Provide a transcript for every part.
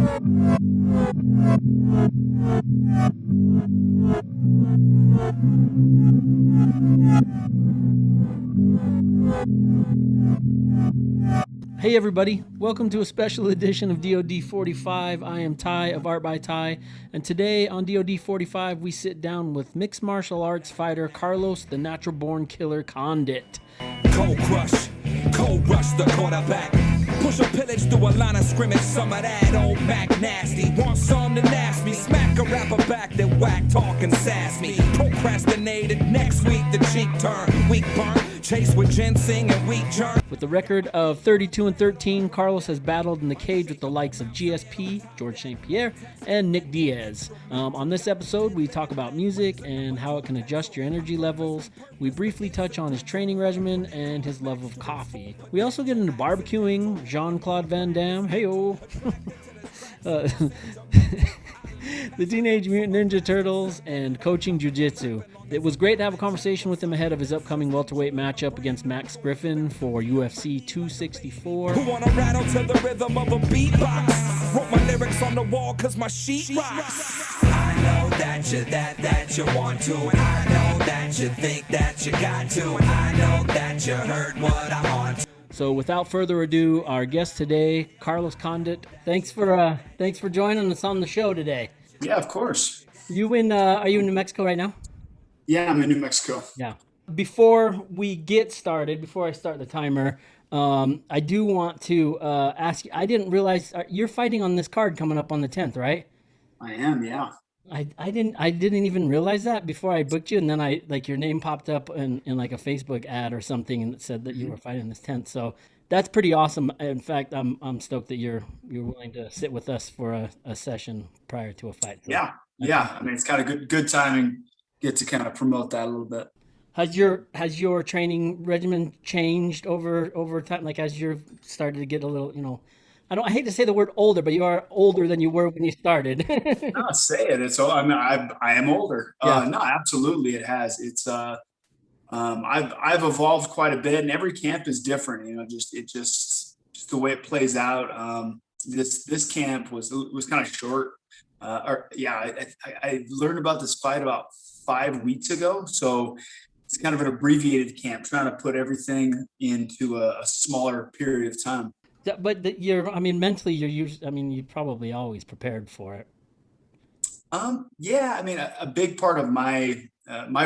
Hey everybody, welcome to a special edition of DOD45. I am Ty of Art by Ty, and today on DOD45 we sit down with mixed martial arts fighter Carlos the Natural Born Killer Condit. Cold crush, cold rush the quarterback. Push a pillage through a line of scrimmage, some of that old Mac nasty. Want some to nast me, smack a rapper back, then whack, talk and sass me. Procrastinated, next week the cheek turn, weak burn, chase with ginseng and wheat germ. With the record of 32-13, Carlos has battled in the cage with the likes of GSP, George St. Pierre, and Nick Diaz. On this episode, we talk about music and how it can adjust your energy levels. We briefly touch on his training regimen and his love of coffee. We also get into barbecuing, Jean-Claude Van Damme, hey-oh, the Teenage Mutant Ninja Turtles, and coaching jiu-jitsu. It was great to have a conversation with him ahead of his upcoming welterweight matchup against Max Griffin for UFC 264. Who wanna rattle to the rhythm of a beatbox? Wrote my lyrics on the wall cause my sheet rocks. I know that you want to. I know that you think that you got to. I know that you heard what I want to. So without further ado, our guest today, Carlos Condit. Thanks for joining us on the show today. Yeah, of course. Are you in New Mexico right now? Yeah, I'm in New Mexico. Yeah. Before we get started, before I start the timer, I do want to ask you, I didn't realize you're fighting on this card coming up on the 10th, right? I am, yeah. I didn't even realize that before I booked you, and then your name popped up in like a Facebook ad or something, and it said that you were fighting this 10th. So that's pretty awesome. In fact, I'm stoked that you're willing to sit with us for a session prior to a fight. So yeah. I mean, it's kind of good timing. Get to kind of promote that a little bit. Has your training regimen changed over time? Like as you've started to get a little, I hate to say the word older, but you are older than you were when you started. No, say it. It's I mean, I am older. Yeah. No, absolutely, it has. It's I've evolved quite a bit, and every camp is different. Just the way it plays out. This camp was kind of short. I learned about this fight about 5 weeks ago, so it's kind of an abbreviated camp, trying to put everything into a smaller period of time. But mentally, you probably always prepared for it. Yeah, I mean, a big part of my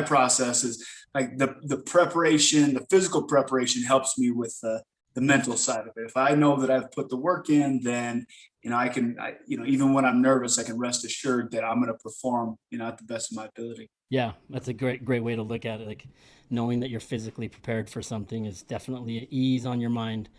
process is like the preparation, the physical preparation helps me with the mental side of it. If I know that I've put the work in, then I can even when I'm nervous, I can rest assured that I'm going to perform at the best of my ability. Yeah, that's a great way to look at it. Like knowing that you're physically prepared for something is definitely an ease on your mind.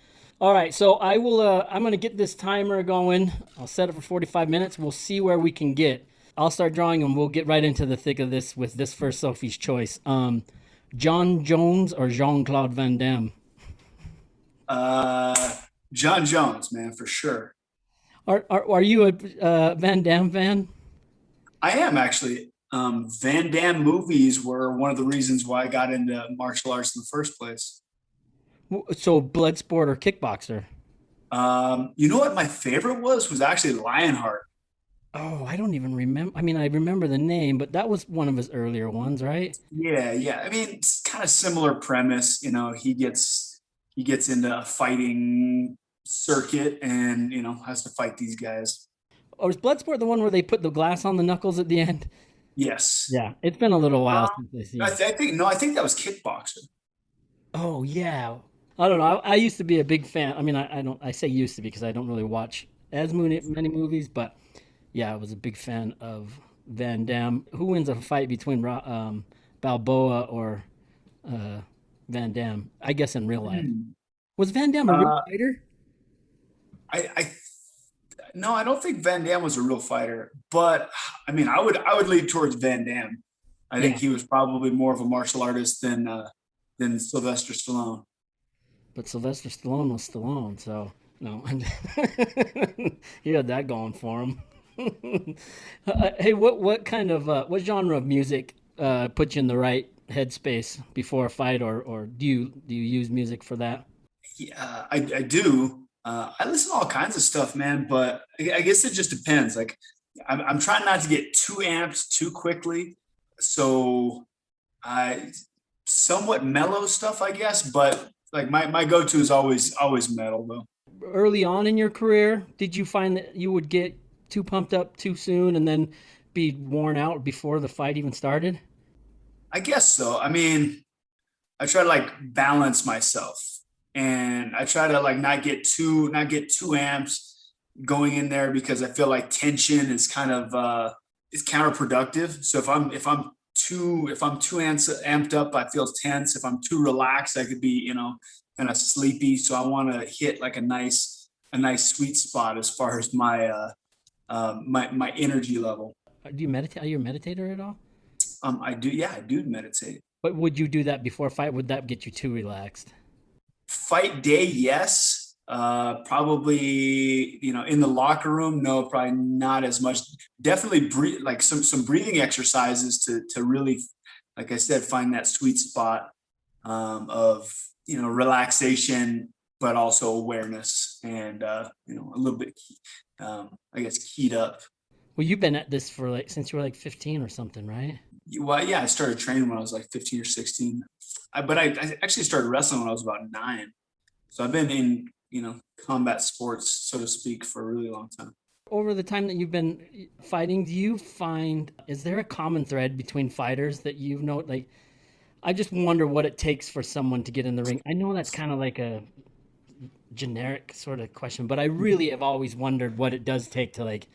All right, so I'm going to get this timer going. I'll set it for 45 minutes. We'll see where we can get. I'll start drawing and we'll get right into the thick of this with this first Sophie's choice. John Jones or Jean-Claude Van Damme? John Jones, man, for sure. Are you a Van Damme fan? I am actually. Van Damme movies were one of the reasons why I got into martial arts in the first place. So blood sport or kickboxer? You know what my favorite was actually Lionheart. Oh, I don't even remember. I mean, I remember the name, but that was one of his earlier ones, right? Yeah. I mean, it's kind of similar premise. He gets into a fighting circuit and has to fight these guys. Oh, was Bloodsport the one where they put the glass on the knuckles at the end? Yes. Yeah, it's been a little while since I see it. I think that was Kickboxer. Oh yeah, I don't know. I used to be a big fan. I mean, I say used to because I don't really watch as many movies, but yeah, I was a big fan of Van Damme. Who wins a fight between Balboa or Van Damme? I guess in real life. Was Van Damme a real fighter? No, I don't think Van Damme was a real fighter, but I mean, I would lean towards Van Damme. I think he was probably more of a martial artist than Sylvester Stallone. But Sylvester Stallone was Stallone, so no, he had that going for him. Hey, what kind of what genre of music puts you in the right headspace before a fight, or do you use music for that? Yeah, I do. I listen to all kinds of stuff, man, but I guess it just depends. Like I'm trying not to get too amped too quickly. So I somewhat mellow stuff, I guess, but like my go-to is always metal though. Early on in your career, did you find that you would get too pumped up too soon and then be worn out before the fight even started? I guess so. I mean, I try to like balance myself and I try to like not get too amped going in there because I feel like tension is kind of is counterproductive. So if I'm too amped up, I feel tense. If I'm too relaxed, I could be, kind of sleepy. So I want to hit like a nice sweet spot as far as my energy level. Do you meditate? Are you a meditator at all? I do, yeah, I do meditate. But would you do that before a fight? Would that get you too relaxed? Fight day, yes. Probably, in the locker room, no, probably not as much. Definitely breathe, like some breathing exercises to really, like I said, find that sweet spot of relaxation, but also awareness and a little bit, I guess, keyed up. Well, you've been at this for like since you were like 15 or something, right? Well, yeah, I started training when I was like 15 or 16. But I actually started wrestling when I was about 9. So I've been in, combat sports, so to speak, for a really long time. Over the time that you've been fighting, do you find is there a common thread between fighters that you know like I just wonder what it takes for someone to get in the ring. I know that's kind of like a generic sort of question, but I really have always wondered what it does take to like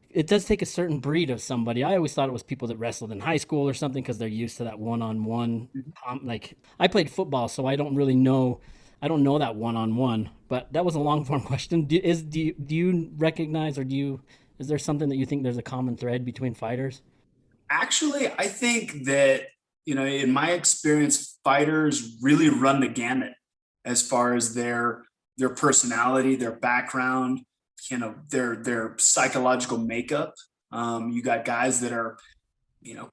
it does take a certain breed of somebody. I always thought it was people that wrestled in high school or something because they're used to that one-on-one. Like I played football, so I don't really know. I don't know that one-on-one. But that was a long-form question. Do you recognize or is there something that you think there's a common thread between fighters? Actually, I think that, in my experience, fighters really run the gamut as far as their personality, their background, their psychological makeup. You got guys that are,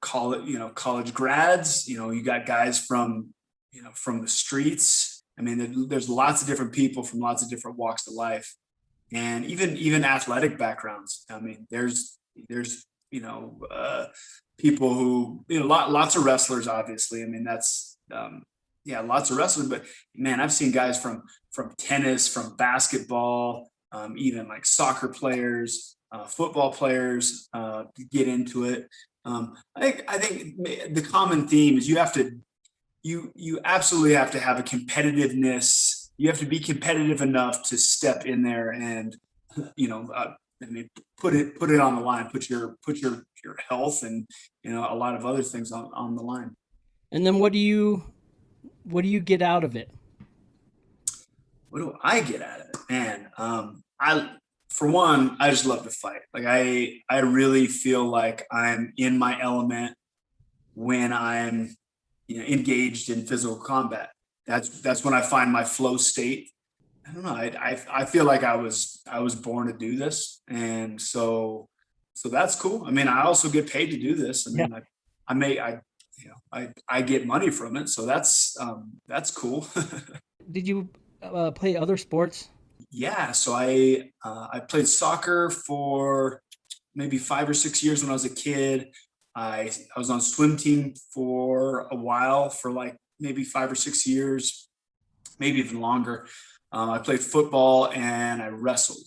college grads, you got guys from the streets. I mean, there's lots of different people from lots of different walks of life and even athletic backgrounds. I mean, there's people who lots of wrestlers. Obviously, I mean yeah, lots of wrestlers. But man, I've seen guys from tennis, from basketball, even like soccer players, football players get into it. I think the common theme is you absolutely have to have a competitiveness. You have to be competitive enough to step in there and I mean put it on the line, put your health and a lot of other things on the line. And then what do you get out of it? What do I get out of it, man? I For one, I just love to fight. Like I really feel like I'm in my element when I'm engaged in physical combat. That's when I find my flow state. I don't know. I feel like I was born to do this, and so that's cool. I mean, I also get paid to do this. I Yeah. mean, I get money from it, so that's cool. Did you play other sports? Yeah, so I played soccer for maybe 5 or 6 years when I was a kid. I was on swim team for a while, for like maybe 5 or 6 years, maybe even longer. I played football and I wrestled.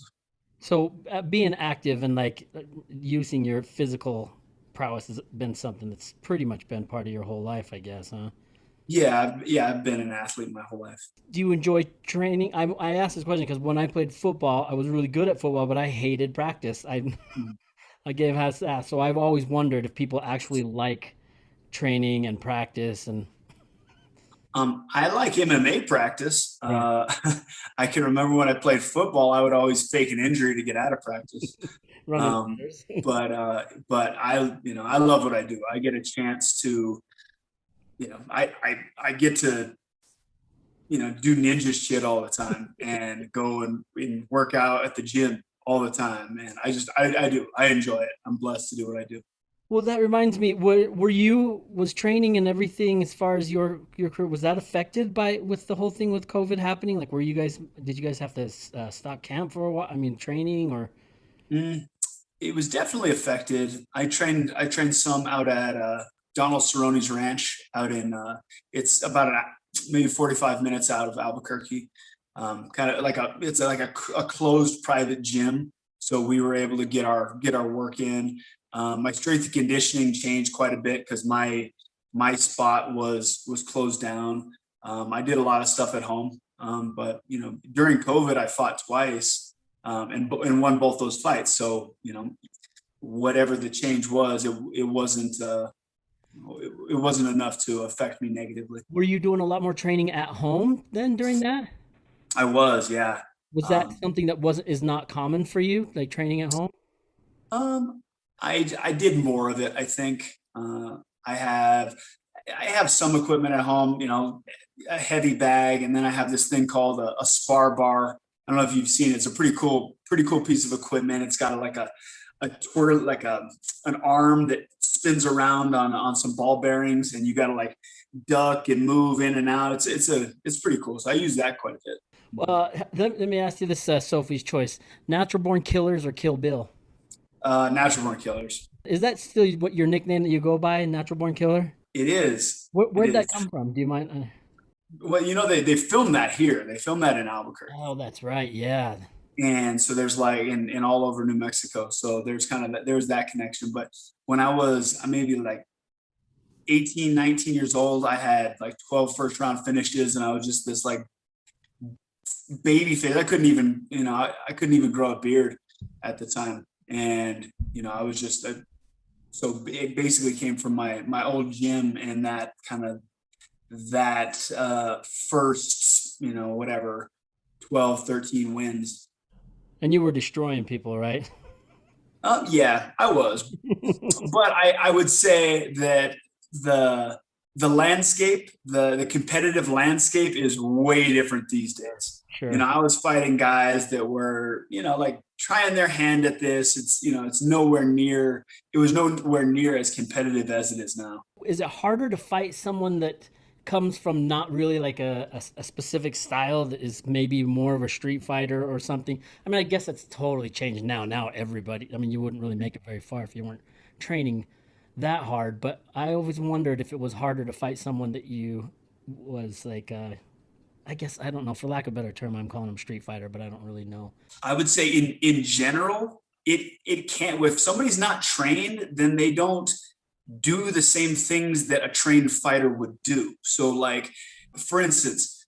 So being active and like using your physical prowess has been something that's pretty much been part of your whole life, I guess, huh? Yeah, I've been an athlete my whole life. Do you enjoy training? I asked this question because when I played football, I was really good at football, but I hated practice. I Mm. I gave ass. So I've always wondered if people actually like training and practice and I like MMA practice. right, I can remember when I played football, I would always fake an injury to get out of practice. running Um, ladders. but I love what I do. I get a chance to, I get to, do ninja shit all the time and go and work out at the gym all the time. And I do. I enjoy it. I'm blessed to do what I do. Well, that reminds me, was training and everything as far as your career, was that affected by with the whole thing with COVID happening? Like, did you guys have to stop camp for a while? I mean, training or? Mm, it was definitely affected. I trained some out at Donald Cerrone's ranch out in it's about maybe 45 minutes out of Albuquerque. Kind of like it's like a closed private gym. So we were able to get our work in. My strength and conditioning changed quite a bit because my spot was closed down. I did a lot of stuff at home, but during COVID I fought twice, and won both those fights. So whatever the change was, it wasn't it wasn't enough to affect me negatively. Were you doing a lot more training at home then during that? I was, yeah. Was that Um, something that wasn't is not common for you, like training at home? um, I did more of it. I think I have I have some equipment at home, a heavy bag, and then I have this thing called a spar bar. I don't know if you've seen it. It's a pretty cool piece of equipment. It's got a twirl, like an arm that spins around on some ball bearings, and you got to like duck and move in and out. It's pretty cool. So I use that quite a bit. Let me ask you this, Sophie's choice: Natural Born Killers or Kill Bill? Natural born killers. Is that still what your nickname that you go by, Natural Born Killer? It is. It Where'd that is. come from? Do you mind? Well, they filmed that here. They filmed that in Albuquerque. Oh, that's right. Yeah. And so there's like in all over New Mexico. So there's kind of there was that connection. But when I was maybe like 18, 19 years old, I had like 12 first round finishes, and I was just this like baby face. I couldn't even, I couldn't even grow a beard at the time. And, I was just so it basically came from my old gym, and that kind of that first, whatever 12, 13 wins. And you were destroying people, right? Yeah, I was, but I would say that the landscape, the competitive landscape is way different these days. Sure. I was fighting guys that were, like trying their hand at this. It's nowhere near. It was nowhere near as competitive as it is now. Is it harder to fight someone that comes from not really like a specific style that is maybe more of a street fighter or something? I mean, I guess that's totally changed now. Now everybody, I mean, you wouldn't really make it very far if you weren't training that hard. But I always wondered if it was harder to fight someone that you was like, I guess, I don't know, for lack of a better term, I'm calling them street fighter, but I don't really know. I would say in general, it can't. If somebody's not trained, then they don't do the same things that a trained fighter would do. So, like, for instance,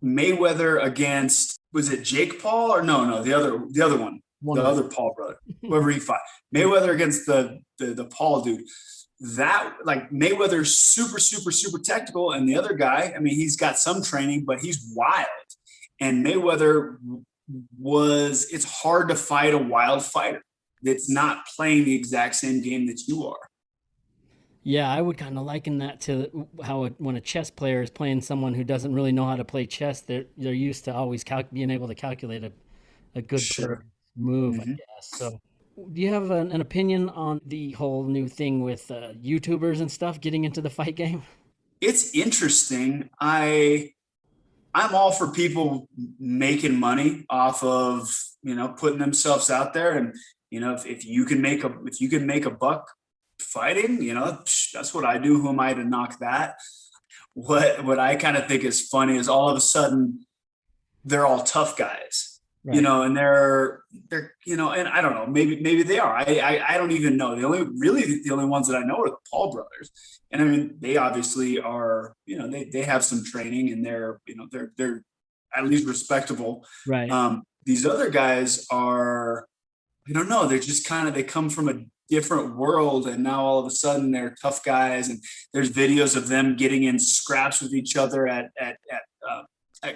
Mayweather against, was it Jake Paul or no, the other one, the other Paul brother, whoever he fought, Mayweather against the Paul dude. That, like, Mayweather's super, super, super technical, and the other guy, I mean, he's got some training, but he's wild. And Mayweather it's hard to fight a wild fighter that's not playing the exact same game that you are. Yeah, I would kind of liken that to how when a chess player is playing someone who doesn't really know how to play chess, they're used to always being able to calculate a good Sure. move, I Hmm. guess. So, do you have an opinion on the whole new thing with YouTubers and stuff getting into the fight game? It's interesting. I'm all for people making money off of, putting themselves out there. And, if you can make a buck fighting, that's what I do. Who am I to knock that? What I kind of think is funny is all of a sudden they're all tough guys, Right. and they're, and I don't know, maybe they are. I don't even know. The only ones that I know are the Paul brothers. And I mean, they obviously are, they have some training, and they're at least respectable. Right. These other guys are, I don't know, they're just they come from a different world, and now all of a sudden they're tough guys. And there's videos of them getting in scraps with each other at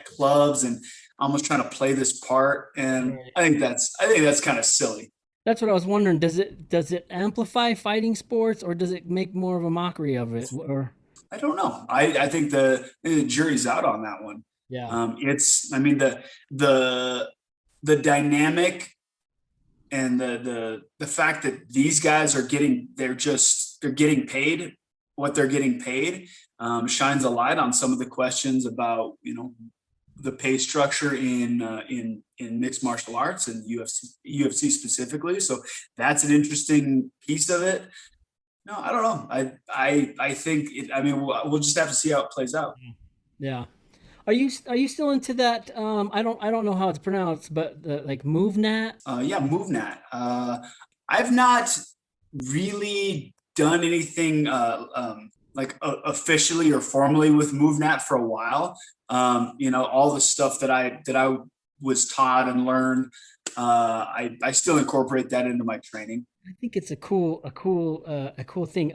clubs, and almost trying to play this part. And Right. I think that's kind of silly. That's what I was wondering. Does it amplify fighting sports, or does it make more of a mockery of it? Or I don't know. I think the jury's out on that one. yeah, I mean, the dynamic and the fact that these guys are getting, they're getting paid what they're getting paid, shines a light on some of the questions about, the pay structure in mixed martial arts and UFC specifically. So that's an interesting piece of it. No, I don't know. I think it, I mean, we'll just have to see how it plays out. Yeah. Are you still into that? I don't know how it's pronounced, but like MoveNat. Yeah, MoveNat. I've not really done anything like officially or formally with MoveNat for a while. All the stuff that I was taught and learned, I still incorporate that into my training. I think it's a cool thing.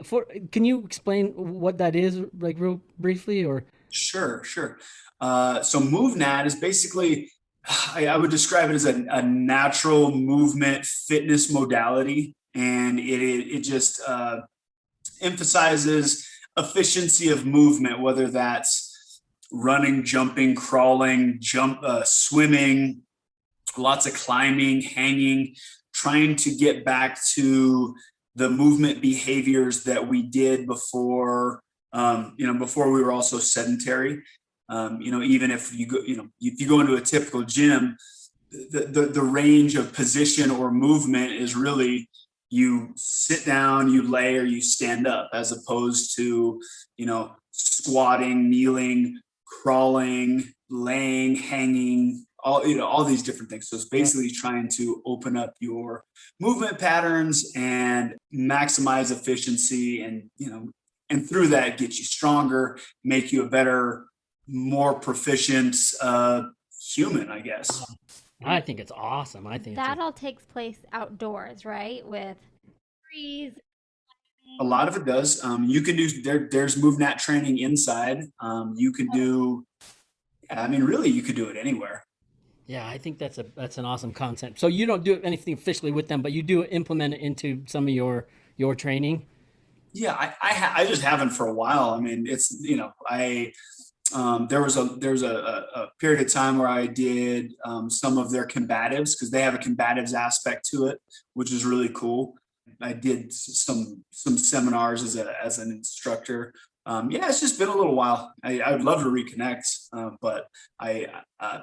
Can you explain what that is, like real briefly, or? Sure, sure. So MoveNat is basically, I would describe it as a natural movement fitness modality, and it just emphasizes efficiency of movement, whether that's running, jumping, crawling, swimming, lots of climbing, hanging, trying to get back to the movement behaviors that we did before, before we were also sedentary. Even if you go, if you go into a typical gym, the range of position or movement is really, you sit down, you lay, or you stand up, as opposed to, squatting, kneeling, crawling, laying, hanging, all these different things. So it's basically trying to open up your movement patterns and maximize efficiency, and through that get you stronger, make you a better, more proficient human, I guess. I think it's awesome. I think That all takes place outdoors, right? With trees. A lot of it does. You can do there's MoveNat training inside. You can do, I mean, really, you could do it anywhere. yeah, I think that's an awesome concept. So you don't do anything officially with them, but you do implement it into some of your training. Yeah, I just haven't for a while. I mean, it's, I there was a period of time where I did some of their combatives, because they have a combatives aspect to it, which is really cool. I did some seminars as an instructor. Yeah, it's just been a little while. I would love to reconnect, but I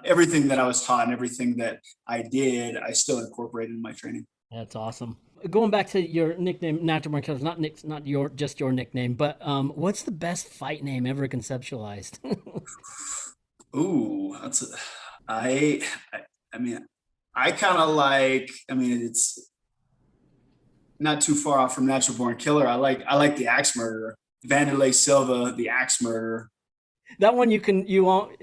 everything that I was taught and everything that I did, I still incorporated in my training. That's awesome. Going back to your nickname, Natural Born Killers, not your just your nickname, but what's the best fight name ever conceptualized? Ooh, I mean, I kind of like. I mean, it's not too far off from Natural Born Killer. I like the Axe Murderer, Vanderlei Silva, the Axe Murderer. That one you won't,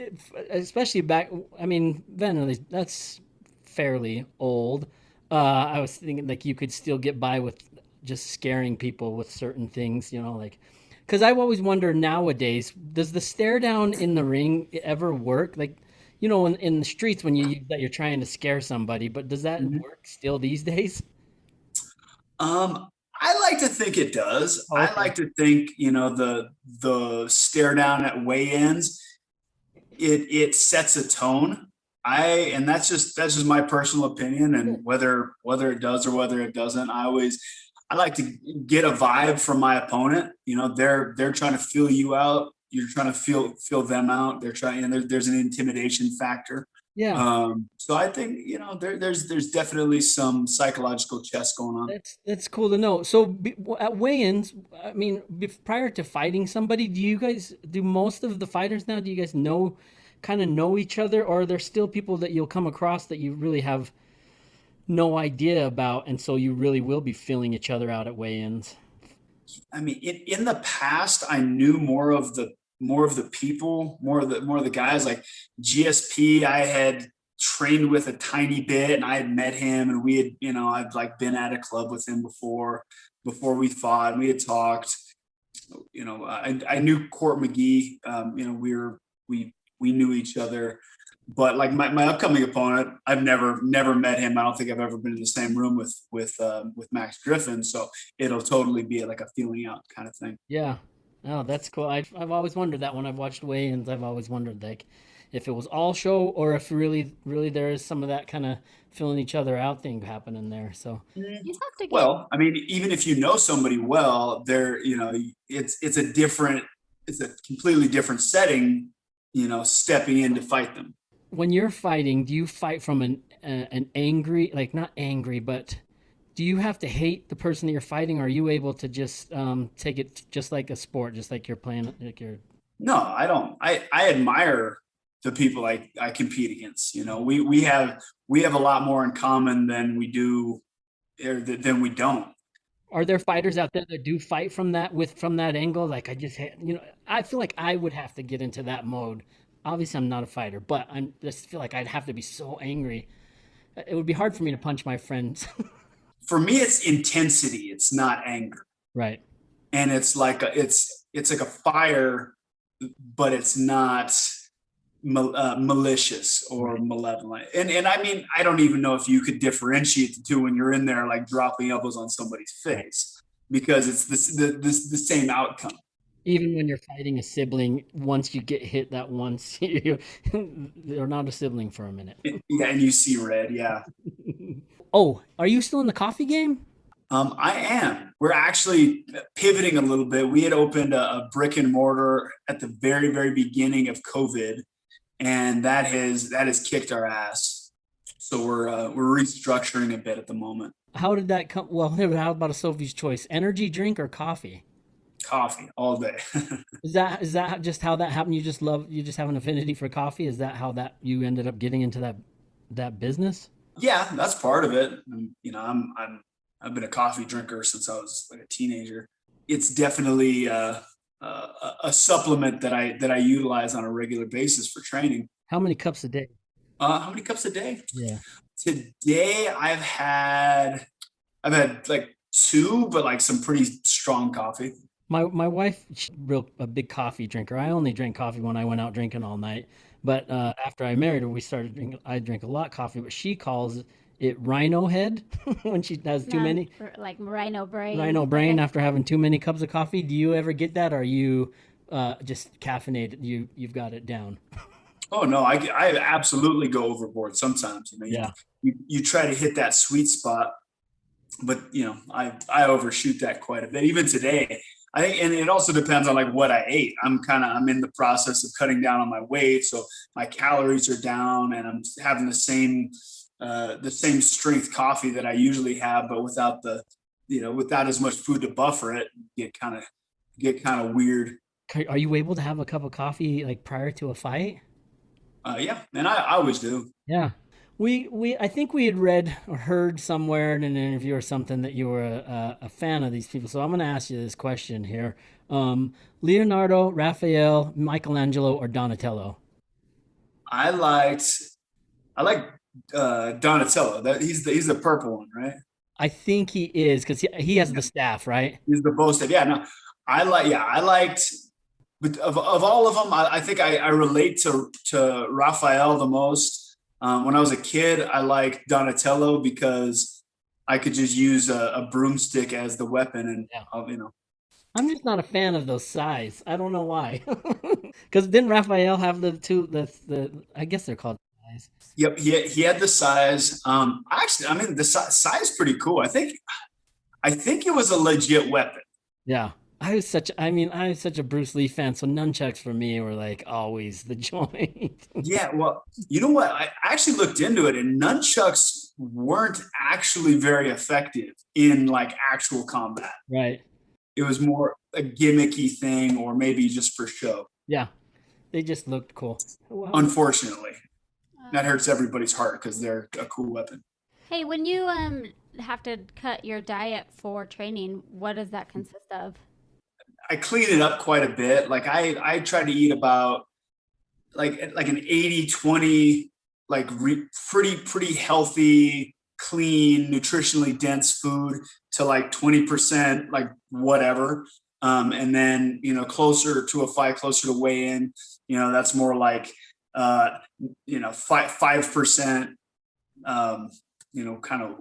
especially back. I mean, Venom, that's fairly old. I was thinking like you could still get by with just scaring people with certain things, like because I've always wondered nowadays, does the stare down in the ring ever work? Like, in the streets when you use that you're trying to scare somebody, but does that work still these days? I like to think it does. I Okay. like to think, the stare down at weigh-ins, it sets a tone. And that's just my personal opinion, and whether it does or whether it doesn't, I like to get a vibe from my opponent. They're trying to feel you out. You're trying to feel them out. They're trying, and there's an intimidation factor. Yeah. So I think, there's definitely some psychological chess going on. That's cool to know. So at weigh-ins, I mean, prior to fighting somebody, do most of the fighters now? Do you guys kind of know each other, or are there still people that you'll come across that you really have no idea about, and so you really will be filling each other out at weigh-ins? I mean, in the past, I knew more of the people, more of the guys, like GSP. I had trained with a tiny bit, and I had met him, and we had, I'd like been at a club with him before we fought, and we had talked. I knew Court McGee. We knew each other, but like my upcoming opponent, I've never met him. I don't think I've ever been in the same room with Max Griffin. So it'll totally be like a feeling out kind of thing. Yeah. Oh, that's cool. I've always wondered that when I've watched weigh-ins. I've always wondered, like, if it was all show or if really there is some of that kind of filling each other out thing happening there. So You have to get Well, I mean, even if you know somebody well, it's a completely different setting, stepping in to fight them. when you're fighting, do you fight from an angry, like not angry, but do you have to hate the person that you're fighting? Or are you able to just take it just like a sport, just like you're playing, like you're No, I don't. I admire the people I compete against. We have a lot more in common than we do, or than we don't. Are there fighters out there that do fight from that angle? Like I feel like I would have to get into that mode. Obviously, I'm not a fighter, but I just feel like I'd have to be so angry. It would be hard for me to punch my friends. For me, it's intensity. It's not anger, Right. and it's like a fire, but it's not malicious or malevolent. And I mean, I don't even know if you could differentiate the two when you're in there like dropping elbows on somebody's face, because it's the same outcome. Even when you're fighting a sibling, once you get hit that once, they're not a sibling for a minute. Yeah, and you see red. Yeah. Oh, are you still in the coffee game? I am. We're actually pivoting a little bit. We had opened a brick and mortar at the very, very beginning of COVID, and that has kicked our ass. So we're restructuring a bit at the moment. How did that come? Well, how about a Sophie's choice? Energy drink or coffee? Coffee all day. Is that just how that happened? You just have an affinity for coffee? Is that how that you ended up getting into that business? Yeah, that's part of it. I've been a coffee drinker since I was like a teenager. It's definitely a supplement that I utilize on a regular basis for training. How many cups a day? How many cups a day? Yeah. Today I've had like two, but like some pretty strong coffee. My wife, she's a big coffee drinker. I only drank coffee when I went out drinking all night. But after I married her, we started drinking. I drink a lot of coffee, but she calls it rhino head when she has too many like rhino brain. rhino brain after having too many cups of coffee. Do you ever get that? Or are you just caffeinated? You've got it down. Oh no, I absolutely go overboard sometimes. Yeah. You try to hit that sweet spot, but I overshoot that quite a bit. Even today, I think, and it also depends on like what I ate. I'm in the process of cutting down on my weight, so my calories are down, and I'm having the same strength coffee that I usually have, but without as much food to buffer it, get kind of weird. Are you able to have a cup of coffee like prior to a fight? Yeah, and I always do. Yeah. I think we had read or heard somewhere in an interview or something that you were a fan of these people. So I'm going to ask you this question here. Leonardo, Raphael, Michelangelo, or Donatello? I liked I like Donatello. That he's the purple one, right? I think he is because he has the staff, right? He's the bow staff. Yeah, no, I liked, but of all of them, I think I relate to Raphael the most. When I was a kid, I liked Donatello because I could just use a broomstick as the weapon, and Yeah. you know, I'm just not a fan of those size. I don't know why. Because didn't Raphael have the two the I guess they're called size. yep, he had the size. Actually, I mean the size is pretty cool. I think it was a legit weapon. Yeah. I was such a Bruce Lee fan, so nunchucks for me were like always the joint. Yeah, well, you know what? I actually looked into it, and nunchucks weren't actually very effective in like actual combat. Right. It was more a gimmicky thing, or maybe just for show. Yeah. They just looked cool. Wow. Unfortunately, that hurts everybody's heart because they're a cool weapon. Hey, when you have to cut your diet for training, what does that consist of? I clean it up quite a bit. Like I try to eat about like an 80-20, like pretty healthy, clean, nutritionally dense food to like 20%, like whatever. And then, closer to a fight, closer to weigh in, that's more like, 5%, kind of,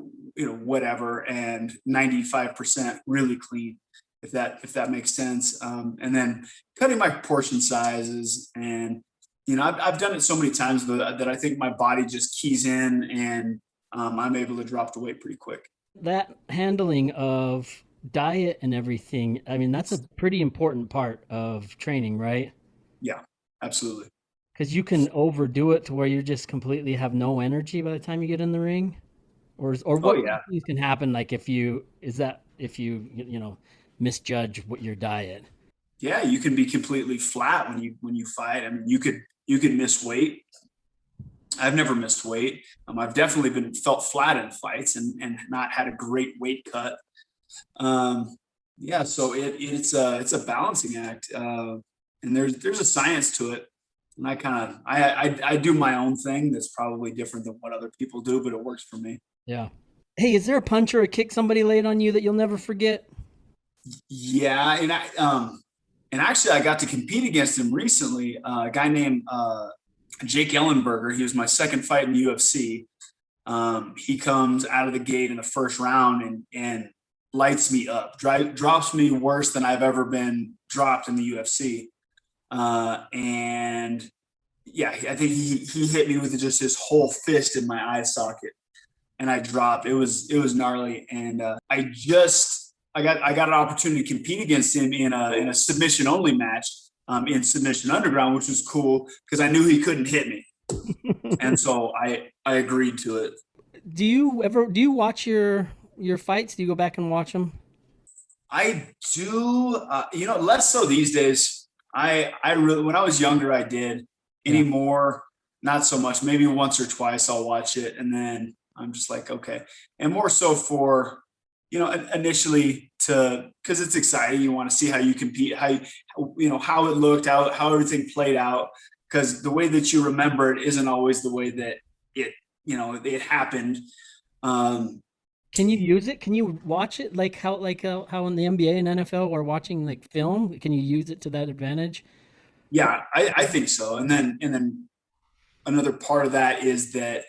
whatever, and 95% really clean, if that makes sense. And then cutting my portion sizes and I've done it so many times that I think my body just keys in, and I'm able to drop the weight pretty quick. That handling of diet and everything, I mean, that's a pretty important part of training, right? Yeah, absolutely. Because you can overdo it to where you just completely have no energy by the time you get in the ring, or Oh what yeah. things can happen, like if you misjudge what your diet. Yeah, you can be completely flat when you fight. I mean, you could miss weight. I've never missed weight. I've definitely been felt flat in fights and not had a great weight cut. Um, yeah, so it's a balancing act, and there's a science to it. And I kind of I do my own thing that's probably different than what other people do, but it works for me. Yeah. Hey, is there a punch or a kick somebody laid on you that you'll never forget? Yeah, and actually I got to compete against him recently. A guy named Jake Ellenberger. He was my second fight in the UFC. He comes out of the gate in the first round and lights me up, drops me worse than I've ever been dropped in the UFC. And yeah, I think he hit me with just his whole fist in my eye socket, and I dropped. It was gnarly, and I got an opportunity to compete against him in a submission only match, in Submission Underground, which was cool because I knew he couldn't hit me, and so I agreed to it. Do you watch your fights? Do you go back and watch them? I do, less so these days. I really, when I was younger, I did. Yeah. Anymore, not so much. Maybe once or twice I'll watch it, and then I'm just like, okay. And more so for, initially to because it's exciting. You want to see how you compete, how it looked out, how everything played out. Because the way that you remember it isn't always the way that it happened. Um, Can you use it? Can you watch it like how in the NBA and NFL are watching like film? Can you use it to that advantage? Yeah, I think so. And then another part of that is that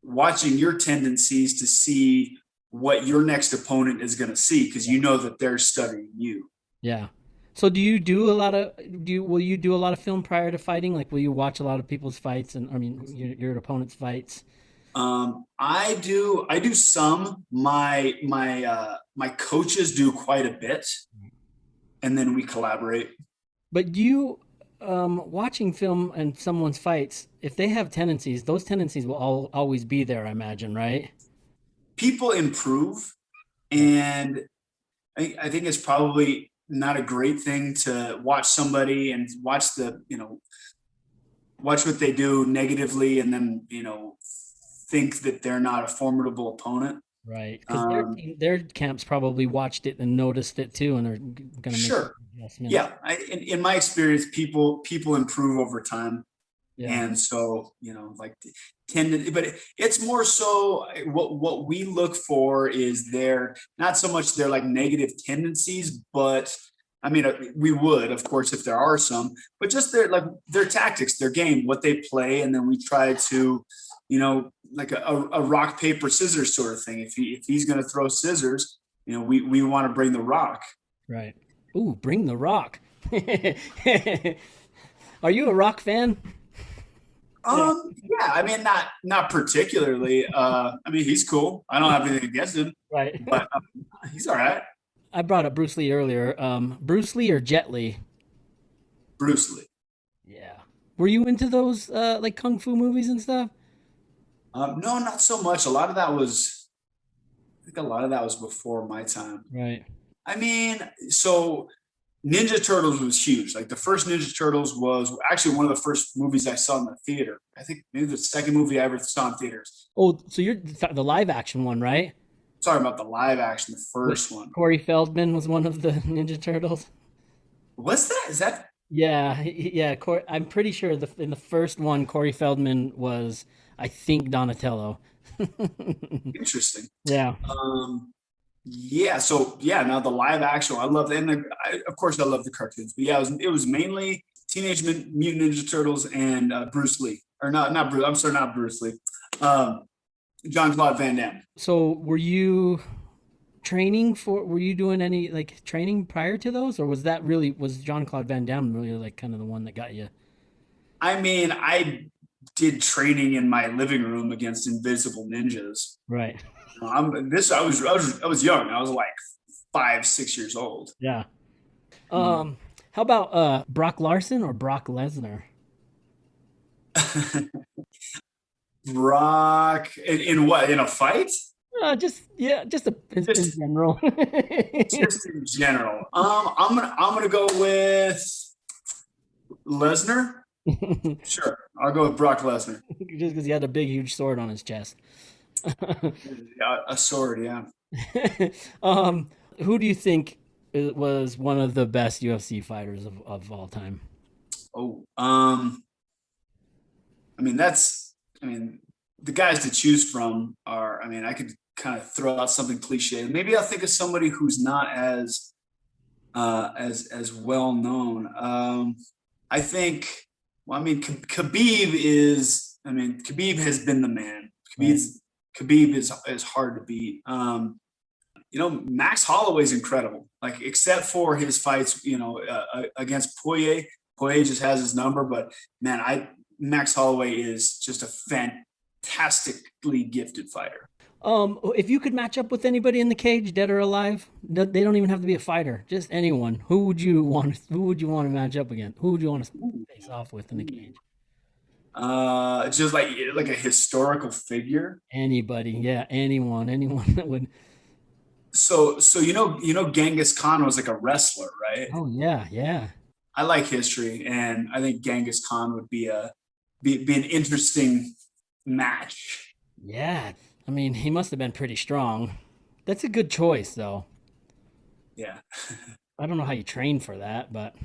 watching your tendencies to see what your next opponent is going to see because you know that they're studying you. Yeah. So do you do a lot of will you do a lot of film prior to fighting? Like will you watch a lot of people's fights and I mean your opponent's fights? I do some. My coaches do quite a bit, and then we collaborate. But do you watching film and someone's fights, if they have tendencies, those tendencies will always be there, I imagine, right? People improve, and I think it's probably not a great thing to watch somebody and watch what they do negatively, and then think that they're not a formidable opponent. Right. Because Um, their camps probably watched it and noticed it too, and they're gonna make sure, adjustments. yeah. In my experience, people improve over time, Yeah. and so like tend to, but it's more so what we look for is their not so much their like negative tendencies, but I mean we would of course if there are some, but just their tactics, their game, what they play, and then we try to like a rock paper scissors sort of thing. If he's going to throw scissors, we want to bring the rock. Right. Ooh, bring the rock. Are you a rock fan? Yeah, I mean, not particularly. I mean, he's cool. I don't have anything against him, Right. but he's all right. I brought up Bruce Lee earlier. Bruce Lee or Jet Li? Bruce Lee. Yeah. Were you into those like kung fu movies and stuff? No, not so much. I think a lot of that was before my time. Right. I mean, so Ninja Turtles was huge. Like the first Ninja Turtles was actually one of the first movies I saw in the theater. I think maybe the second movie I ever saw in theaters. Oh, so you're the live action one, right? Sorry about the live action, the With first one. Corey Feldman was one of the Ninja Turtles. What's that? Is that Yeah, yeah. I'm pretty sure in the first one, Corey Feldman was, I think, Donatello. interesting? Yeah. Yeah. So yeah, now the live action, I love, and of course I love the cartoons, but yeah, it was mainly Teenage Mutant Ninja Turtles and Bruce Lee, or not Bruce. I'm sorry, not Bruce Lee. Um, John Claude Van Damme. So were you doing any like training prior to those, or was John Claude Van Damme really like kind of the one that got you? I mean, I did training in my living room against invisible ninjas. Right. I was young. I was like 5, 6 years old. Yeah. How about Brock Larson or Brock Lesnar? Brock in what? In a fight? Just in general. Just in general. I'm gonna go with Lesnar. Sure, I'll go with Brock Lesnar. Just because he had a big, huge sword on his chest. A sword, yeah. Who do you think was one of the best UFC fighters of all time? Oh, I mean, the guys to choose from are, I mean, I could kind of throw out something cliche. Maybe I'll think of somebody who's not as well known. I think, well, I mean, Khabib has been the man. Khabib is hard to beat. Max Holloway's incredible. Like, except for his fights, against Poirier. Poirier just has his number, but man, Max Holloway is just a fantastically gifted fighter. If you could match up with anybody in the cage, dead or alive, they don't even have to be a fighter, just anyone. Who would you want to match up against? Who would you want to face off with in the cage? Just like a historical figure. Anybody, yeah, anyone that would. So Genghis Khan was like a wrestler, right? Oh yeah. I like history, and I think Genghis Khan would be an interesting match. Yeah, I mean, he must have been pretty strong. That's a good choice, though. Yeah. I don't know how you train for that, but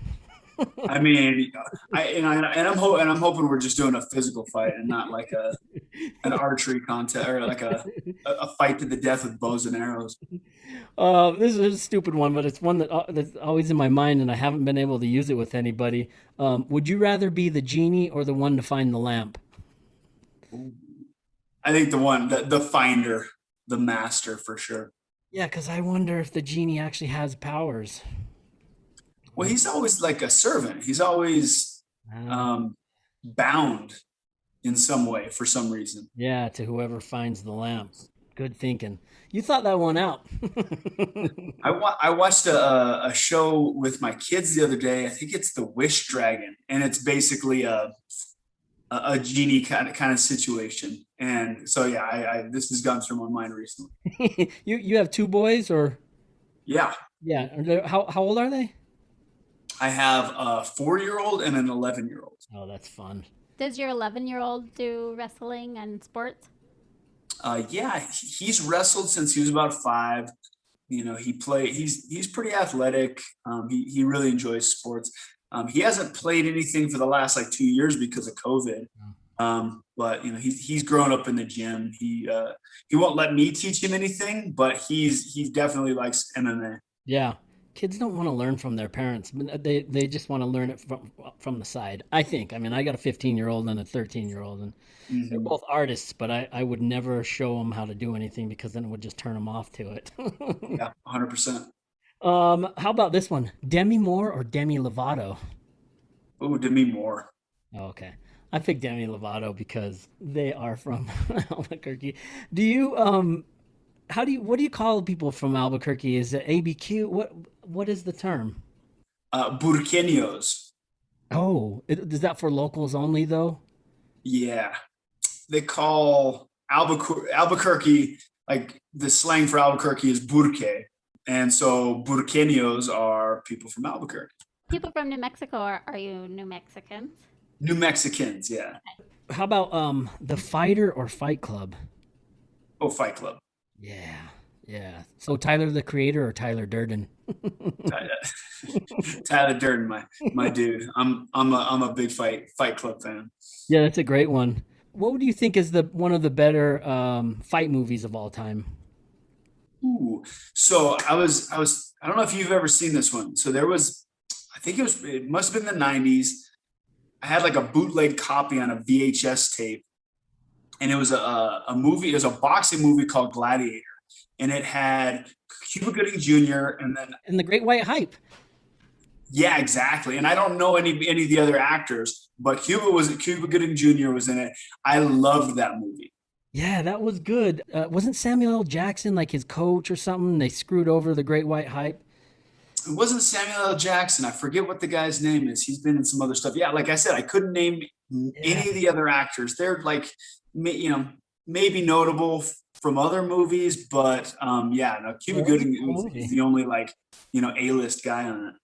I mean, I'm hoping we're just doing a physical fight and not like an archery contest or like a fight to the death with bows and arrows. This is a stupid one, but it's one that's always in my mind, and I haven't been able to use it with anybody. Would you rather be the genie or the one to find the lamp? I think the finder, the master for sure. Yeah, because I wonder if the genie actually has powers. Well, he's always like a servant. He's always bound in some way for some reason. Yeah, to whoever finds the lamp. Good thinking. You thought that one out. I watched a show with my kids the other day. I think it's The Wish Dragon, and it's basically a genie kind of situation. And so yeah, this has gone through my mind recently. You have two boys, or? Yeah. Yeah. How old are they? I have a 4-year-old and an 11-year-old. Oh, that's fun. Does your 11-year-old do wrestling and sports? Yeah, he's wrestled since he was about 5. He's pretty athletic. He really enjoys sports. He hasn't played anything for the last 2 years because of COVID. But he's grown up in the gym. He won't let me teach him anything, but he definitely likes MMA. Yeah. Kids don't want to learn from their parents, but they just want to learn it from the side, I think. I mean, I got a 15-year-old and a 13-year-old, and they're both artists, but I would never show them how to do anything because then it would just turn them off to it. Yeah, 100%. How about this one? Demi Moore or Demi Lovato? Oh, Demi Moore. Oh, okay. I picked Demi Lovato because they are from Albuquerque. Do you what do you call people from Albuquerque? Is it ABQ? What is the term? Burqueños. Oh, is that for locals only though? Yeah. They call Albuquerque, like the slang for Albuquerque is burque. And so Burqueños are people from Albuquerque. People from New Mexico, are you New Mexicans? New Mexicans, yeah. How about The Fighter or Fight Club? Oh, Fight Club. Yeah. So Tyler the Creator or Tyler Durden? Tyler Durden, my dude. I'm a big Fight Club fan. Yeah, that's a great one. What would you think is one of the better fight movies of all time? Ooh, so I don't know if you've ever seen this one. So it must have been the 90s. I had like a bootleg copy on a VHS tape, and it was a movie. It was a boxing movie called Gladiator, and it had Cuba Gooding Jr. and the Great White Hype. Yeah, exactly. And I don't know any of the other actors, but Cuba Gooding Jr. was in it. I loved that movie. Yeah, that was good. Wasn't Samuel L. Jackson like his coach or something? They screwed over the Great White Hype. It wasn't Samuel L. Jackson. I forget what the guy's name is. He's been in some other stuff. Yeah, like I said, I couldn't name Yeah, any of the other actors. They're like, you know, maybe notable from other movies, but yeah, no, Cuba yeah, that was a Gooding cool is movie. the only like, A-list guy on it.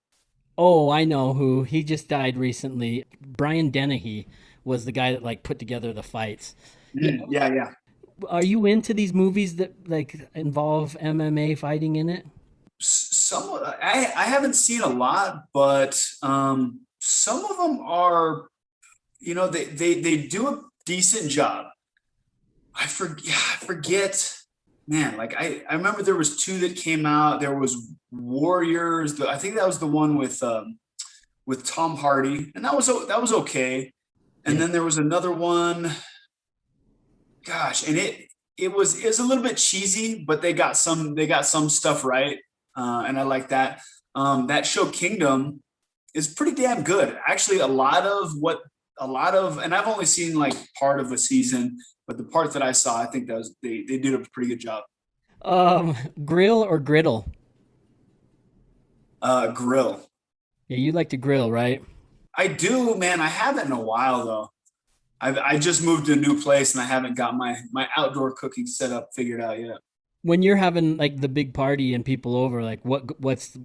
Oh, I know who. He just died recently. Brian Dennehy was the guy that like put together the fights. Yeah. Mhm. Yeah, yeah. Are you into these movies that like involve MMA fighting in it? Some I haven't seen a lot, but some of them are, they do a decent job. I forget, man. Like I remember there was two that came out. There was Warriors. I think that was the one with Tom Hardy, and that was okay. And Yeah. then there was another one. Gosh, and it was a little bit cheesy, but they got some stuff right, and I like that. That show Kingdom is pretty damn good. Actually, and I've only seen like part of a season, but the part that I saw, I think that was they did a pretty good job. Grill or griddle? Grill. Yeah, you like to grill, right? I do, man. I haven't in a while though. I just moved to a new place and I haven't got my outdoor cooking setup figured out yet. When you're having like the big party and people over, like what's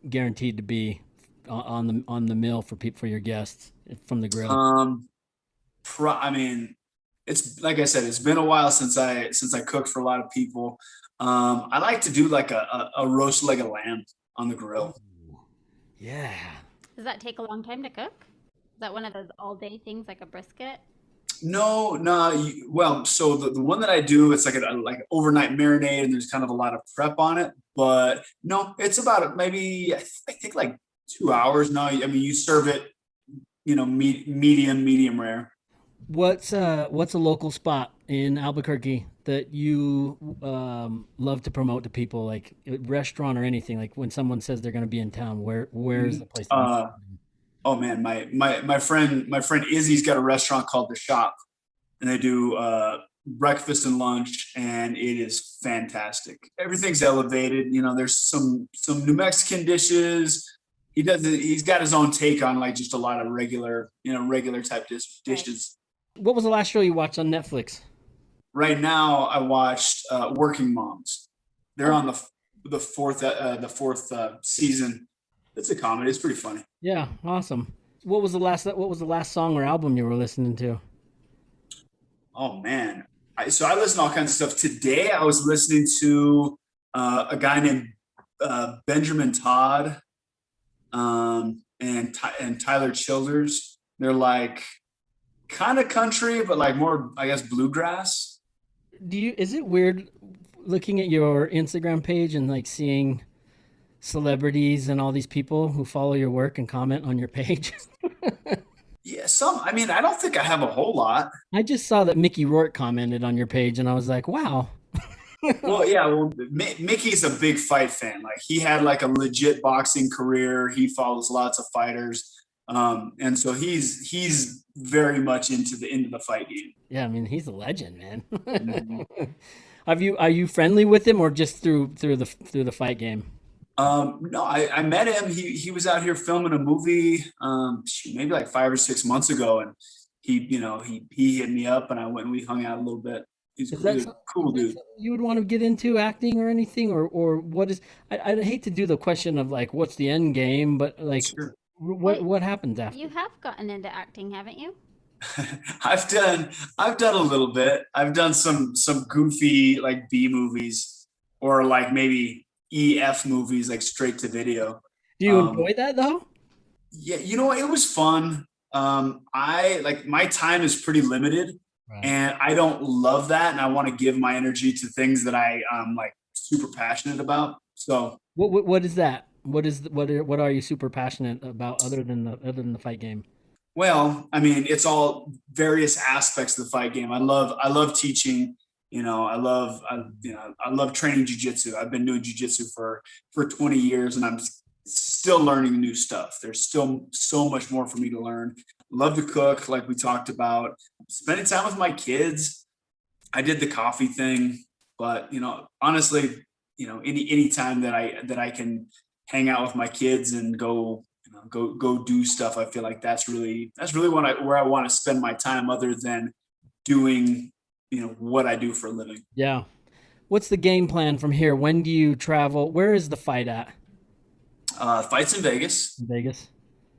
guaranteed to be on the meal for people for your guests from the grill? Um, I mean, it's like I said, it's been a while since I cooked for a lot of people. I like to do like a roast leg of lamb on the grill. Yeah. Does that take a long time to cook? Is that one of those all day things like a brisket? No, no. Well, so the one that I do, it's like like overnight marinade, and there's kind of a lot of prep on it. But no, it's about maybe I think like 2 hours. No, I mean you serve it, medium rare. What's a local spot in Albuquerque that you love to promote to people, like a restaurant or anything? Like when someone says they're going to be in town, where's the Mhm. place that you? Uh, oh man, my friend Izzy's got a restaurant called The Shop, and they do breakfast and lunch, and it is fantastic. Everything's elevated. There's some New Mexican dishes. He's got his own take on like just a lot of regular type Right. dishes. What was the last show you watched on Netflix? Right now, I watched Working Moms. They're Oh, on the fourth season. It's a comedy. It's pretty funny. Yeah, awesome. What was the last song or album you were listening to? Oh man. So I listen to all kinds of stuff. Today I was listening to a guy named Benjamin Todd, and Tyler Childers. They're like kind of country, but like more, I guess, bluegrass. Is it weird looking at your Instagram page and like seeing celebrities and all these people who follow your work and comment on your page? Yeah, I mean, I don't think I have a whole lot. I just saw that Mickey Rourke commented on your page and I was like, wow. Well, yeah, well, Mickey's a big fight fan. Like he had like a legit boxing career. He follows lots of fighters, and so he's very much into the fight game. Yeah, I mean, he's a legend, man. Mhm. Are you friendly with him or just through the fight game? No, I met him. He was out here filming a movie, maybe like 5 or 6 months ago, and he hit me up, and I went and we hung out a little bit. Is He's a cool that dude. something you would want to get into, acting or anything, or what is? I'd hate to do the question of like what's the end game, but like Sure. what wait, what happens after? you have gotten into acting, haven't you? I've done a little bit. I've done some goofy like B movies or like maybe EF movies like straight to video. Do you Um, enjoy that though? yeah, it was fun. I like my time is pretty limited Right. and I don't love that and I want to give my energy to things that I like super passionate about. So What is that? What are you super passionate about other than the fight game? well, I mean, it's all various aspects of the fight game. I love teaching. I love training jujitsu. I've been doing jujitsu for 20 years, and still learning new stuff. There's still so much more for me to learn. Love to cook, like we talked about. Spending time with my kids. I did the coffee thing, but honestly, any time that I can hang out with my kids and go do stuff, I feel like that's really where I want to spend my time, other than doing what I do for a living. Yeah. What's the game plan from here? When do you travel? Where is the fight at? Fights in Vegas, In Vegas.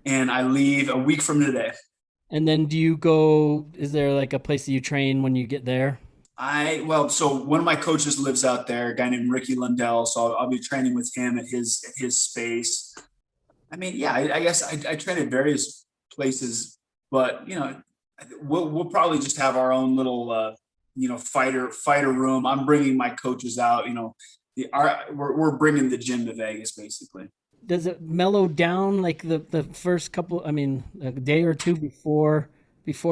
and I leave a week from today. And then do you go, is there like a place that you train when you get there? So one of my coaches lives out there, a guy named Ricky Lundell. So I'll be training with him at his space. I mean, yeah, I guess I train at various places, but we'll probably just have our own little fighter room. I'm bringing my coaches out. We're bringing the gym to Vegas, basically. Does it mellow down like the first couple, I mean, a day or two before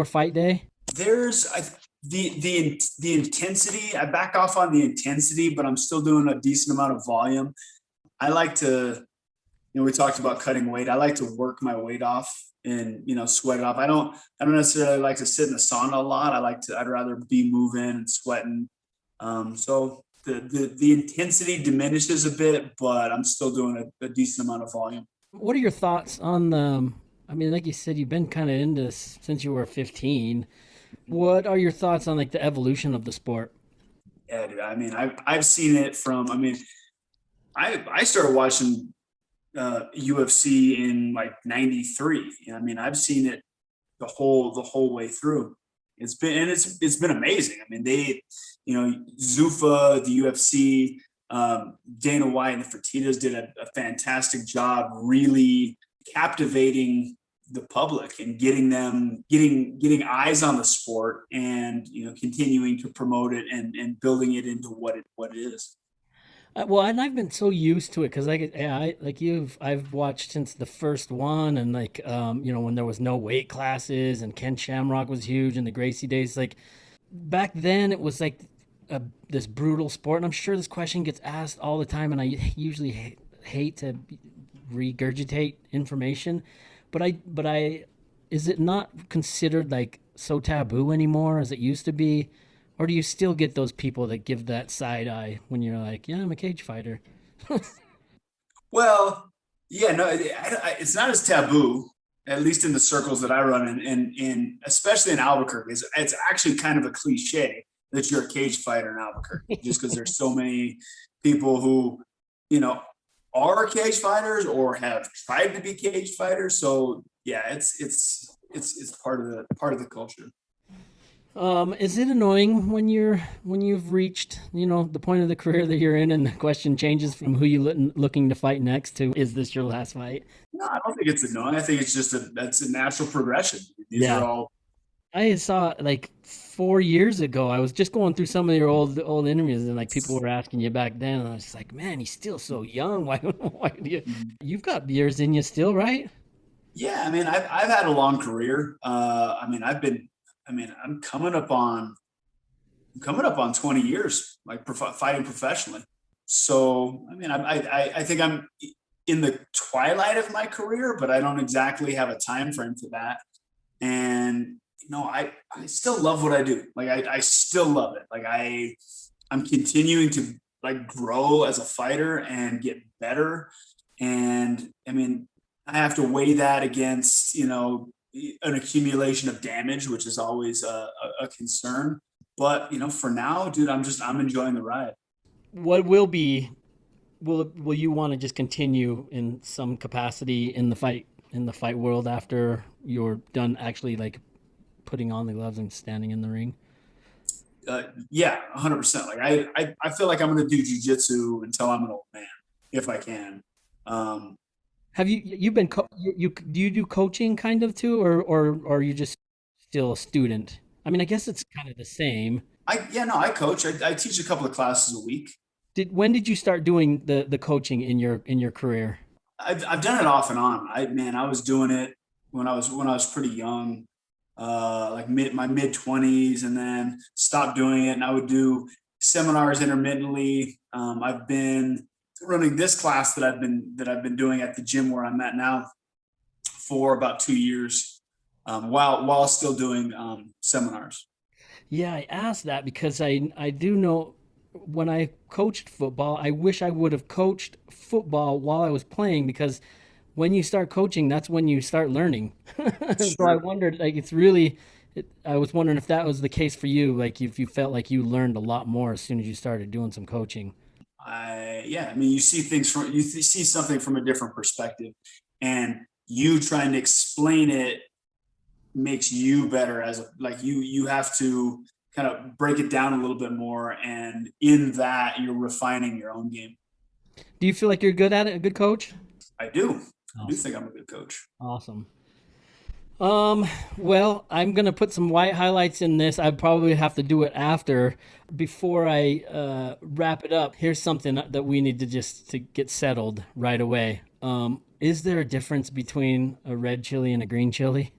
fight day? There's the intensity. I back off on the intensity, but I'm still doing a decent amount of volume. I like to, we talked about cutting weight. I like to work my weight off and sweat it off. I don't necessarily like to sit in the sauna a lot. I'd rather be moving and sweating. So the intensity diminishes a bit, but I'm still doing a decent amount of volume. What are your thoughts on I mean, like you said, you've been kind of into this since you were 15. What are your thoughts on like the evolution of the sport? Yeah, dude, I mean, I've seen it from, I started watching UFC in like 93. I mean, I've seen it the whole way through. It's been amazing. I mean, Zuffa, the UFC, Dana White and the Fertitas did a fantastic job really captivating the public and getting eyes on the sport, and continuing to promote it and building it into what it is. Well, and I've been so used to it because I've watched since the first one, and when there was no weight classes and Ken Shamrock was huge in the Gracie days. Like back then, it was like this brutal sport, and I'm sure this question gets asked all the time, and I usually hate to regurgitate information, but I is it not considered like so taboo anymore as it used to be? Or do you still get those people that give that side eye when you're like, yeah, I'm a cage fighter? Well, yeah, no, it's not as taboo, at least in the circles that I run in especially in Albuquerque. It's actually kind of a cliche that you're a cage fighter in Albuquerque, just because there's so many people who, are cage fighters or have tried to be cage fighters. So yeah, it's part of the culture. Is it annoying when you've reached the point of the career that you're in, and the question changes from who you looking to fight next to is this your last fight? No, I don't think it's annoying. I think it's just that's a natural progression. These are all. I saw like 4 years ago. I was just going through some of your old interviews, and like people were asking you back then, and I was just like, man, he's still so young. Why do you've got years in you still, right? Yeah, I mean, I've had a long career. I'm coming up on 20 years, like fighting professionally. So, I mean, I think I'm in the twilight of my career, but I don't exactly have a time frame for that. And, I still love what I do. Like, I still love it. Like I'm continuing to like grow as a fighter and get better. And I mean, I have to weigh that against, an accumulation of damage, which is always a concern. But for now, dude, I'm enjoying the ride. What will you want to just continue in some capacity in the fight world after you're done actually like putting on the gloves and standing in the ring? Yeah, 100%. Like I feel like I'm going to do jiu-jitsu until I'm an old man, if I can. Have you been do you do coaching kind of too, or are you just still a student? I mean, I guess it's kind of the same. I coach. I teach a couple of classes a week. When did you start doing the coaching in your career? I've done it off and on. I was doing it when I was pretty young, like my mid 20s, and then stopped doing it. And I would do seminars intermittently. I've been running this class that I've been doing at the gym where I'm at now for about 2 years, while still doing seminars. Yeah, I asked that because I do know when I coached football, I wish I would have coached football while I was playing because when you start coaching, that's when you start learning. So I Sure. wondered, like, it's really, I was wondering if that was the case for you, like if you felt like you learned a lot more as soon as you started doing some coaching. Yeah, I mean, you see something from a different perspective, and you trying to explain it makes you better as a like you have to kind of break it down a little bit more, and in that you're refining your own game. Do you feel like you're good at it, a good coach? I do Awesome. think I'm a good coach. Awesome. Um, well, I'm gonna put some white highlights in this. I probably have to do it after. Before I wrap it up, here's something that we need to just to get settled right away. Is there a difference between a red chili and a green chili?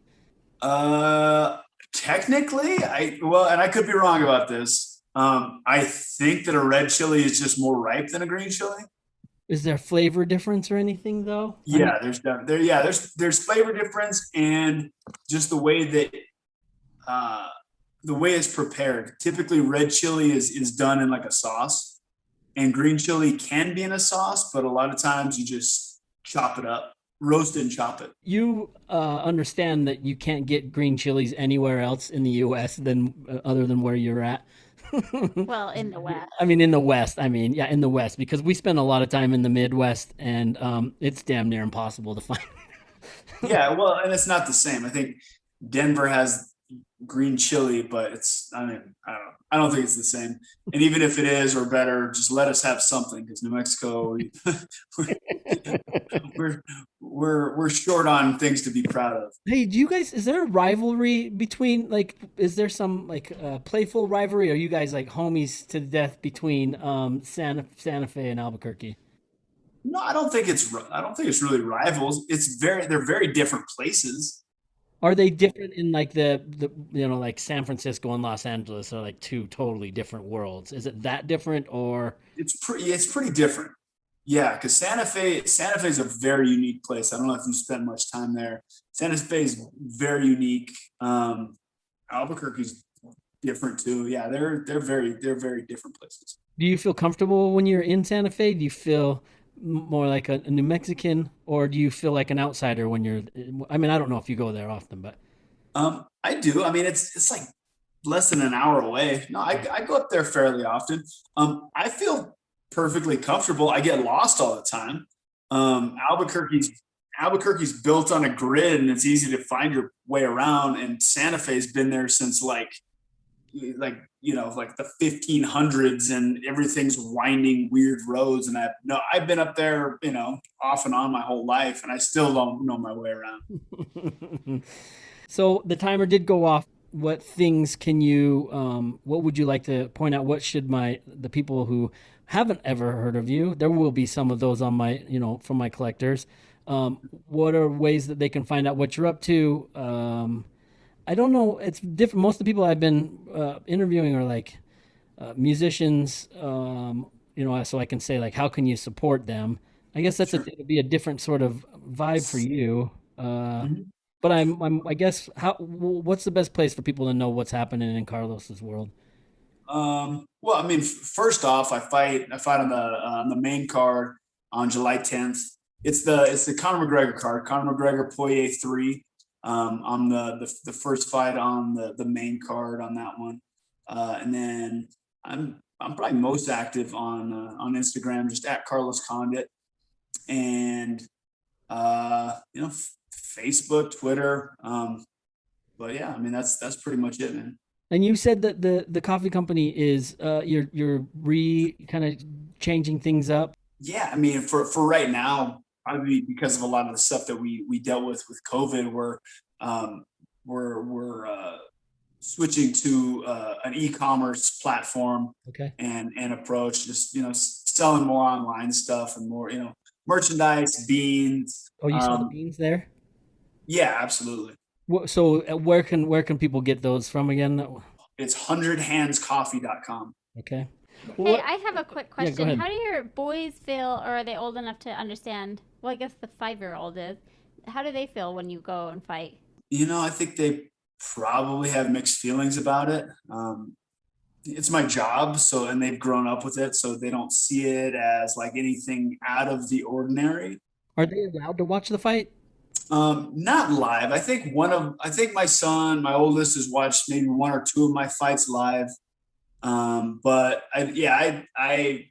uh Technically, and I could be wrong about this. I think that a red chili is just more ripe than a green chili. Is there flavor difference or anything though? I mean, Yeah, there's flavor difference, and just uh the way it's prepared. Typically red chili is done in like a sauce, and green chili can be in a sauce, but a lot of times you just chop it up, roast it and chop it. you understand that you can't get green chilies anywhere else in the U.S. than other than where you're at. Well, in the West. I mean, in the West. I mean, yeah, in the West, because we spend a lot of time in the Midwest, and it's damn near impossible to find. Yeah, well, and it's not the same. I think Denver has green chili, but I mean, I don't know. I don't think it's the same. And even if it is or better, just let us have something, because New Mexico, we're we're short on things to be proud of. Hey, do you guys? Is there a rivalry between like? Is there some like playful rivalry? Are you guys like homies to the death between Santa Fe and Albuquerque? No, I don't think it's really rivals. They're very different places. Are they different in like the like San Francisco and Los Angeles are like two totally different worlds? Is it that different or? It's pretty different. Yeah, because Santa Fe is a very unique place. I don't know if you spent much time there. Santa Fe is very unique. Albuquerque's different too. Yeah, they're very different places. Do you feel comfortable when you're in Santa Fe? Do you feel more like a New Mexican, or do you feel like an outsider when you're? I mean, I don't know if you go there often, but I do. I mean, it's like less than an hour away. No, I go up there fairly often. I feel perfectly comfortable. I get lost all the time. Albuquerque's built on a grid, and it's easy to find your way around. And Santa Fe's been there since like the 1500s, and everything's winding weird roads. And I've been up there, off and on my whole life, and I still don't know my way around. so the timer did go off. What things can you? What would you like to point out? What should the people who haven't ever heard of you? There will be some of those on my, from my collectors. What are ways that they can find out what you're up to? I don't know. It's different. Most of the people I've been interviewing are like musicians. So I can say like, how can you support them? I guess Sure. it'd be a different sort of vibe for you. Mhm. But I guess what's the best place for people to know what's happening in Carlos's world? Well, I mean, first off, I fight on the main card on July 10th. It's the Conor McGregor card, Conor McGregor Poirier 3. I'm the first fight on the main card on that one. And then I'm probably most active on Instagram, just at Carlos Condit, and Facebook, Twitter. But yeah, I mean, that's pretty much it, man. And you said that the coffee company is you're re kind of changing things up. Yeah, I mean, for right now, probably because of a lot of the stuff that we dealt with COVID, we're switching to an e-commerce platform Okay. and approach, just selling more online stuff and more merchandise, beans. Oh, you sell the beans there? Yeah, absolutely. So where can people get those from again? It's 100handscoffee.com. Okay. Hey, I have a quick Yeah, go question. ahead. How do your boys feel, or are they old enough to understand? Well, I guess the 5-year-old is. How do they feel when you go and fight? I think they probably have mixed feelings about it. It's my job, and they've grown up with it, so they don't see it as like anything out of the ordinary. Are they allowed to watch the fight? Not live. I think my son, my oldest, has watched maybe one or two of my fights live. But I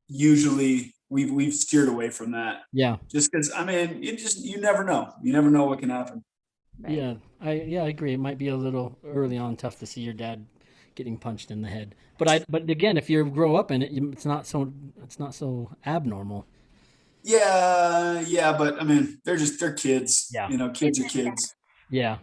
usually we've steered away from that Yeah. just because you never know. You never know what can happen. Right. Yeah, I agree. It might be a little early on tough to see your dad getting punched in the head. But again, if you grow up in it, it's not so abnormal. Yeah, but they're kids. Yeah. Kids are kids. Yeah.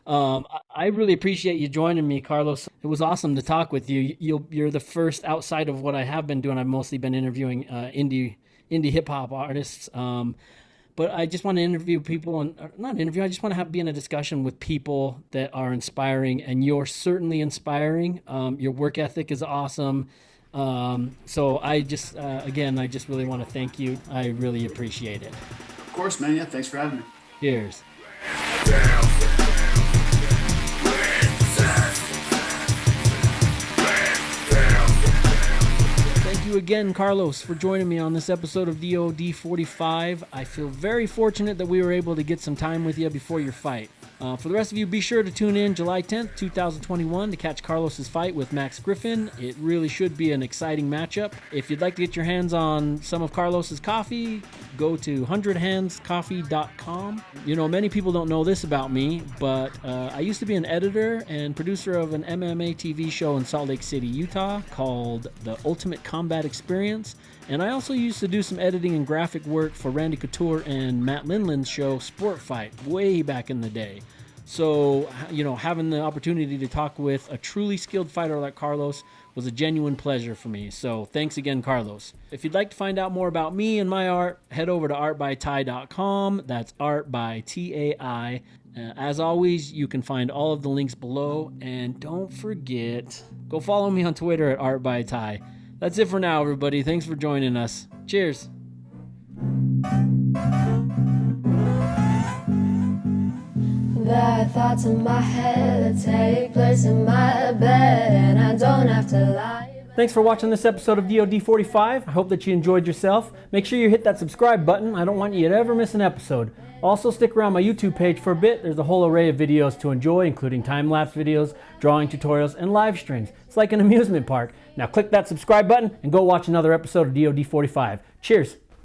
I really appreciate you joining me, Carlos. It was awesome to talk with you. You're the first outside of what I have been doing. I've mostly been interviewing indie hip hop artists. But I just want to interview people, and not interview. I just want to be in a discussion with people that are inspiring, and you're certainly inspiring. Your work ethic is awesome. So I just really want to thank you. I really appreciate it. Of course, man. Yeah, thanks for having me. Cheers. Thank you again, Carlos, for joining me on this episode of DOD45. I feel very fortunate that we were able to get some time with you before your fight. For the rest of you, be sure to tune in July 10th, 2021 to catch Carlos's fight with Max Griffin. It really should be an exciting matchup. If you'd like to get your hands on some of Carlos's coffee, go to 100handscoffee.com. Many people don't know this about me, but I used to be an editor and producer of an MMA TV show in Salt Lake City, Utah called The Ultimate Combat Experience. And I also used to do some editing and graphic work for Randy Couture and Matt Lindland's show Sport Fight way back in the day. So, having the opportunity to talk with a truly skilled fighter like Carlos was a genuine pleasure for me. So thanks again, Carlos. If you'd like to find out more about me and my art, head over to artbytai.com. That's art by TAI. As always, you can find all of the links below. And don't forget, go follow me on Twitter at artbytai. That's it for now, everybody. Thanks for joining us. Cheers. There are thoughts in my head that take place in my bed, and I don't have to lie. Thanks for watching this episode of DOD45. I hope that you enjoyed yourself. Make sure you hit that subscribe button. I don't want you to ever miss an episode. Also, stick around my YouTube page for a bit. There's a whole array of videos to enjoy, including time-lapse videos, drawing tutorials, and live streams. It's like an amusement park. Now click that subscribe button and go watch another episode of DOD45. Cheers.